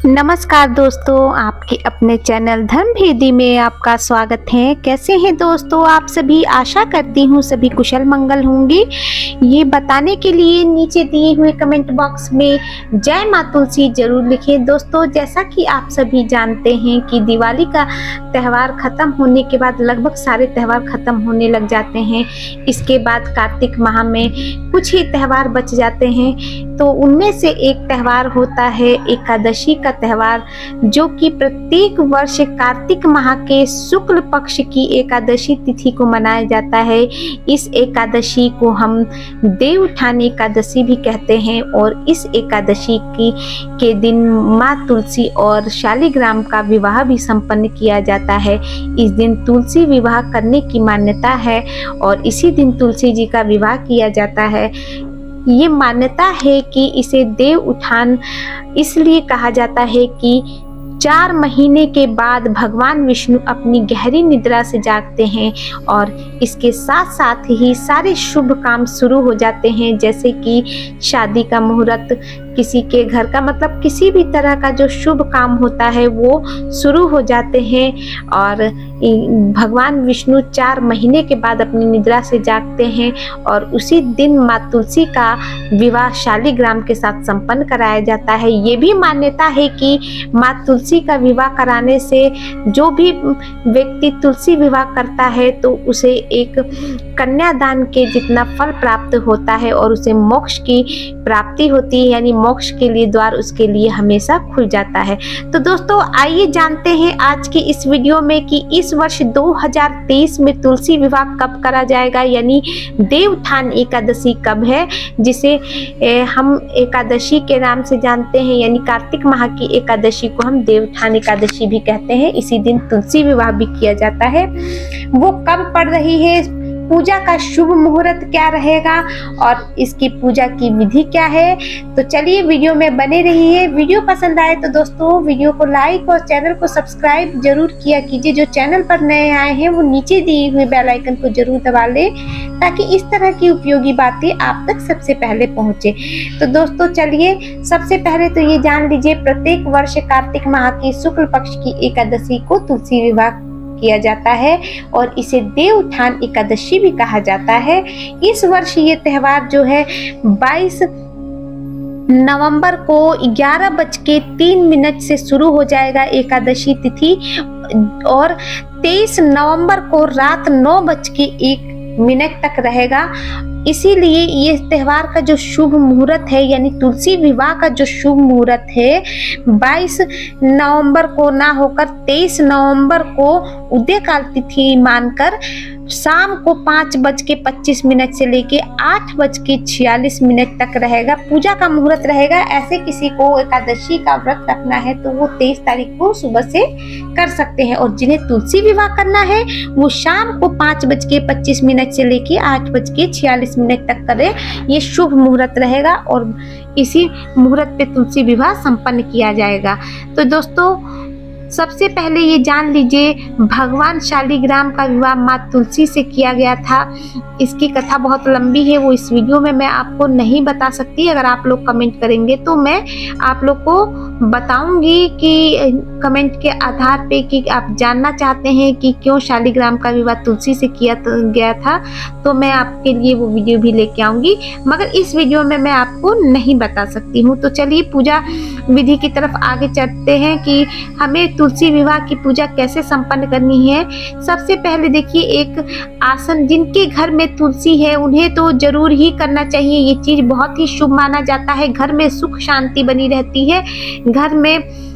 नमस्कार दोस्तों, आपके अपने चैनल धर्मभेदी में आपका स्वागत है। कैसे हैं दोस्तों आप सभी? आशा करती हूँ सभी कुशल मंगल होंगे। ये बताने के लिए नीचे दिए हुए कमेंट बॉक्स में जय माँ तुलसी जरूर लिखें। दोस्तों, जैसा कि आप सभी जानते हैं कि दिवाली का त्यौहार ख़त्म होने के बाद लगभग सारे त्यौहार ख़त्म होने लग जाते हैं। इसके बाद कार्तिक माह में कुछ ही त्यौहार बच जाते हैं, तो उनमें से एक त्यौहार होता है एकादशी का त्यौहार, जो कि प्रत्येक वर्ष कार्तिक माह के शुक्ल पक्ष की एकादशी तिथि को मनाया जाता है। इस एकादशी को हम देवउठान एकादशी भी कहते हैं और इस एकादशी के दिन माँ तुलसी और शालिग्राम का विवाह भी संपन्न किया जाता है। इस दिन तुलसी विवाह करने की मान्यता है और इसी दिन तुलसी जी का विवाह किया जाता है। ये मान्यता है कि इसे देव उठान इसलिए कहा जाता है कि 4 महीने के बाद भगवान विष्णु अपनी गहरी निद्रा से जागते हैं और इसके साथ साथ ही सारे शुभ काम शुरू हो जाते हैं, जैसे कि शादी का मुहूर्त, किसी के घर का मतलब किसी भी तरह का जो शुभ काम होता है वो शुरू हो जाते हैं। और भगवान विष्णु 4 महीने के बाद अपनी निद्रा से जागते हैं और उसी दिन माँ तुलसी का विवाह शालिग्राम के साथ संपन्न कराया जाता है। ये भी मान्यता है कि माँ तुलसी का विवाह कराने से जो भी व्यक्ति तुलसी विवाह करता है तो उसे एक कन्यादान के जितना फल प्राप्त होता है और उसे मोक्ष की प्राप्ति होती है, यानी मोक्ष के लिए द्वार उसके लिए हमेशा खुल जाता है। तो दोस्तों, आइए जानते हैं आज की इस वीडियो में कि इस वर्ष 2023 में तुलसी विवाह कब करा जाएगा, यानी देवउठान एकादशी कब है, जिसे हम एकादशी के नाम से जानते हैं, यानी कार्तिक माह की एकादशी को हम देवउठान एकादशी भी कहते हैं। इसी दिन तुलसी विवाह भी किया जाता है। वो कब पड़ रही है, पूजा का शुभ मुहूर्त क्या रहेगा और इसकी पूजा की विधि क्या है, तो चलिए वीडियो में बने रहिए। वीडियो पसंद आए तो दोस्तों वीडियो को लाइक और चैनल को सब्सक्राइब जरूर किया कीजिए। जो चैनल पर नए आए हैं वो नीचे दिए हुए बेल आइकन को जरूर दबा लें, ताकि इस तरह की उपयोगी बातें आप तक सबसे पहले पहुंचे। तो दोस्तों चलिए, सबसे पहले तो ये जान लीजिए, प्रत्येक वर्ष कार्तिक माह की शुक्ल पक्ष की एकादशी को तुलसी विवाह किया जाता है और इसे देवउठान एकादशी भी कहा जाता है। इस वर्ष ये त्यौहार जो है 22 नवंबर को 11:03 से शुरू हो जाएगा एकादशी तिथि और 23 नवंबर को रात 9:01 तक रहेगा। इसीलिए ये त्यौहार का जो शुभ मुहूर्त है, यानी तुलसी विवाह का जो शुभ मुहूर्त है, 22 नवंबर को ना होकर 23 नवंबर को उदयकाल तिथि मानकर शाम को 5:25 से लेके 8:46 तक रहेगा। पूजा का मुहूर्त रहेगा। ऐसे किसी को एकादशी का व्रत रखना है तो वो 23 तारीख को सुबह से कर सकते हैं, और जिन्हें तुलसी विवाह करना है वो शाम को 5:25 से लेके 8:46 तक करें। ये शुभ मुहूर्त रहेगा और इसी मुहूर्त पे तुलसी विवाह संपन्न किया जाएगा। तो दोस्तों, सबसे पहले ये जान लीजिए, भगवान शालिग्राम का विवाह माँ तुलसी से किया गया था। इसकी कथा बहुत लंबी है, वो इस वीडियो में मैं आपको नहीं बता सकती। अगर आप लोग कमेंट करेंगे तो मैं आप लोग को बताऊंगी कि कमेंट के आधार पे कि आप जानना चाहते हैं कि क्यों शालिग्राम का विवाह तुलसी से किया गया था, तो मैं आपके लिए वो वीडियो भी लेके आऊंगी, मगर इस वीडियो में मैं आपको नहीं बता सकती हूँ। तो चलिए पूजा विधि की तरफ आगे चलते हैं कि हमें तुलसी विवाह की पूजा कैसे संपन्न करनी है। सबसे पहले देखिए, एक आसन, जिनके घर में तुलसी है उन्हें तो जरूर ही करना चाहिए। ये चीज बहुत ही शुभ माना जाता है। घर में सुख शांति बनी रहती है, घर में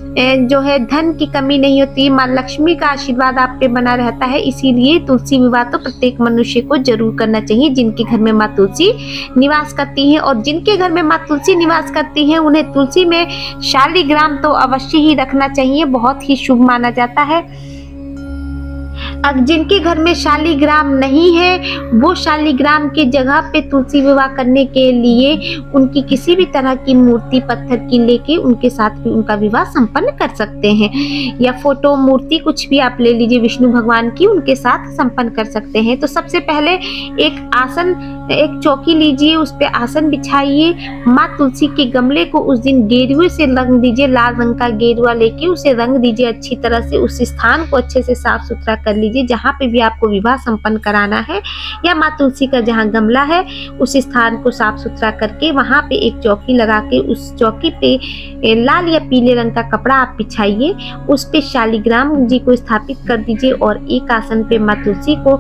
जो है धन की कमी नहीं होती, माँ लक्ष्मी का आशीर्वाद आप पे बना रहता है। इसीलिए तुलसी विवाह तो प्रत्येक मनुष्य को जरूर करना चाहिए जिनके घर में माँ तुलसी निवास करती हैं। और जिनके घर में माँ तुलसी निवास करती हैं उन्हें तुलसी में शालिग्राम तो अवश्य ही रखना चाहिए, बहुत ही शुभ माना जाता है। अब जिनके घर में शालिग्राम नहीं है वो शालिग्राम के जगह पे तुलसी विवाह करने के लिए उनकी किसी भी तरह की मूर्ति पत्थर की लेके उनके साथ भी उनका विवाह संपन्न कर सकते हैं, या फोटो मूर्ति कुछ भी आप ले लीजिए विष्णु भगवान की, उनके साथ संपन्न कर सकते हैं। तो सबसे पहले एक आसन एक चौकी लीजिए, उस पे आसन बिछाइए, माँ तुलसी के गमले को उस दिन गेरुए से रंग दीजिए, लाल रंग का गेरुआ लेके उसे रंग दीजिए अच्छी तरह से। उस स्थान को अच्छे से साफ सुथरा कर लीजिए जहाँ पे भी आपको विवाह संपन्न कराना है, या माँ तुलसी का जहाँ गमला है उस स्थान को साफ सुथरा करके वहाँ पे एक चौकी लगा के उस चौकी पे लाल या पीले रंग का कपड़ा आप बिछाइए, उस पे शालिग्राम जी को स्थापित कर दीजिए और एक आसन पे माँ तुलसी को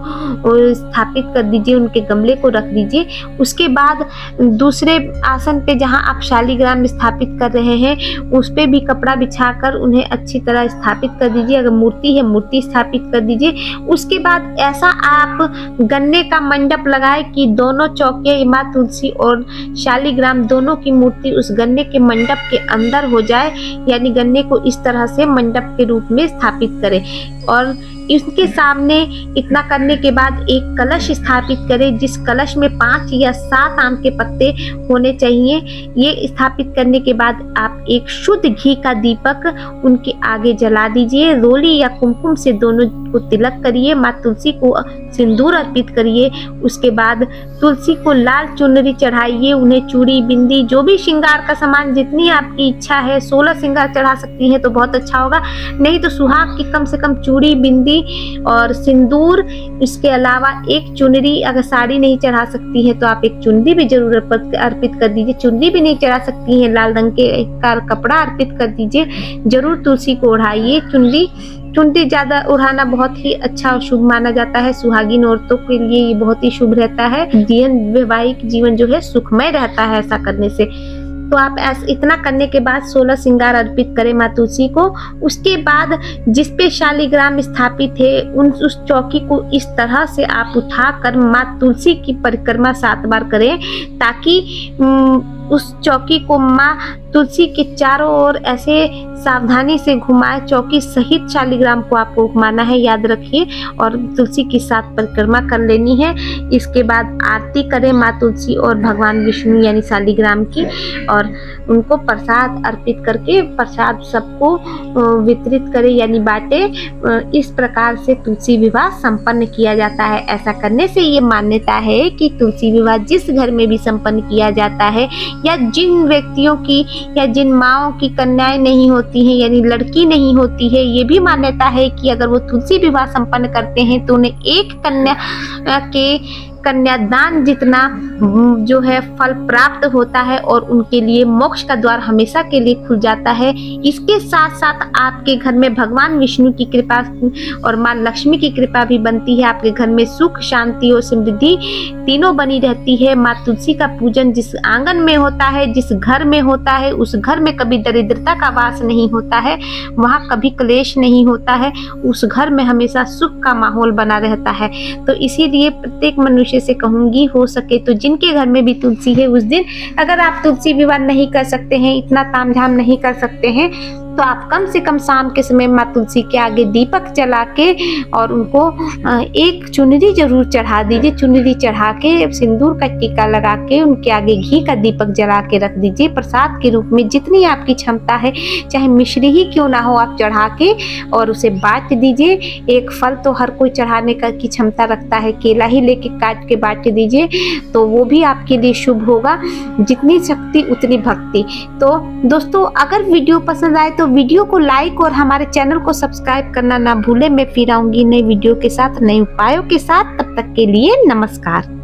स्थापित कर दीजिए, उनके गमले को रख दीजिए। उसके बाद दूसरे आसन पे जहाँ आप शालिग्राम स्थापित कर रहे हैं उस पे भी कपड़ा बिछाकर उन्हें अच्छी तरह स्थापित कर दीजिए। अगर मूर्ति है मूर्ति स्थापित कर दीजिए। उसके बाद ऐसा आप गन्ने का मंडप लगाए कि दोनों चौकियां माँ तुलसी और शालिग्राम दोनों की मूर्ति उस गन्ने के मंडप के अंदर हो जाए, यानी गन्ने को इस तरह से मंडप के रूप में स्थापित करें। और इसके सामने इतना करने के बाद एक कलश स्थापित करें, जिस कलश में 5 या 7 आम के पत्ते होने चाहिए। ये स्थापित करने के बाद आप एक शुद्ध घी का दीपक उनके आगे जला दीजिए। रोली या कुमकुम से दोनों को तिलक करिए, माँ तुलसी को सिंदूर अर्पित करिए। उसके बाद तुलसी को लाल चुनरी चढ़ाइए, उन्हें चूड़ी बिंदी जो भी श्रृंगार का सामान जितनी आपकी इच्छा है, 16 श्रृंगार चढ़ा सकती हैं तो बहुत अच्छा होगा, नहीं तो सुहाग की कम से कम चूड़ी बिंदी और सिंदूर। इसके अलावा एक चुनरी, अगर साड़ी नहीं चढ़ा सकती है तो आप एक चुनरी भी जरूर अर्पित कर दीजिए। चुनरी भी नहीं चढ़ा सकती है, लाल रंग के का कपड़ा अर्पित कर दीजिए। जरूर तुलसी को ओढ़ाइए। चुनरी ज्यादा ओढ़ाना बहुत ही अच्छा और शुभ माना जाता है। सुहागिन औरतों के लिए ये बहुत ही शुभ रहता है। वैवाहिक जीवन जो है सुखमय रहता है ऐसा करने से। तो आप इतना करने के बाद 16 श्रृंगार अर्पित करें माँ तुलसी को। उसके बाद जिस पे शालिग्राम स्थापित है उस चौकी को इस तरह से आप उठाकर माँ तुलसी की परिक्रमा 7 बार करें, ताकि उस चौकी को माँ तुलसी के चारों ओर ऐसे सावधानी से घुमाए। चौकी सहित शालिग्राम को आपको घुमाना है, याद रखिए, और तुलसी की 7 परिक्रमा कर लेनी है। इसके बाद आरती करें माँ तुलसी और भगवान विष्णु यानी शालिग्राम की, और उनको प्रसाद अर्पित करके प्रसाद सबको वितरित करें यानी बांटे। इस प्रकार से तुलसी विवाह संपन्न किया जाता है। ऐसा करने से ये मान्यता है कि तुलसी विवाह जिस घर में भी संपन्न किया जाता है, या जिन व्यक्तियों की या जिन माँओं की कन्याएं नहीं होती हैं यानी लड़की नहीं होती है, ये भी मान्यता है कि अगर वो तुलसी विवाह संपन्न करते हैं तो उन्हें एक कन्या के कन्यादान जितना जो है फल प्राप्त होता है और उनके लिए मोक्ष का द्वार हमेशा के लिए खुल जाता है। इसके साथ साथ आपके घर में भगवान विष्णु की कृपा और माँ लक्ष्मी की कृपा भी बनती है। आपके घर में सुख शांति और समृद्धि तीनों बनी रहती है। माँ तुलसी का पूजन जिस आंगन में होता है, जिस घर में होता है, उस घर में कभी दरिद्रता का वास नहीं होता है, वहाँ कभी क्लेश नहीं होता है, उस घर में हमेशा सुख का माहौल बना रहता है। तो इसीलिए प्रत्येक मनुष्य से कहूंगी हो सके तो जिनके घर में भी तुलसी है उस दिन अगर आप तुलसी विवाह नहीं कर सकते हैं, इतना तामझाम नहीं कर सकते हैं, तो आप कम से कम शाम के समय माँ तुलसी के आगे दीपक जला के और उनको एक चुनरी जरूर चढ़ा दीजिए। चुनरी चढ़ा के सिंदूर का टीका लगा के उनके आगे घी का दीपक जला के रख दीजिए। प्रसाद के रूप में जितनी आपकी क्षमता है, चाहे मिश्री ही क्यों ना हो, आप चढ़ा के और उसे बांट दीजिए। एक फल तो हर कोई चढ़ाने का की क्षमता रखता है, केला ही लेके काट के बांट दीजिए तो वो भी आपके लिए शुभ होगा। जितनी शक्ति उतनी भक्ति। तो दोस्तों अगर वीडियो पसंद आए तो वीडियो को लाइक और हमारे चैनल को सब्सक्राइब करना ना भूलें। मैं फिर आऊंगी नई वीडियो के साथ, नए उपायों के साथ। तब तक के लिए नमस्कार।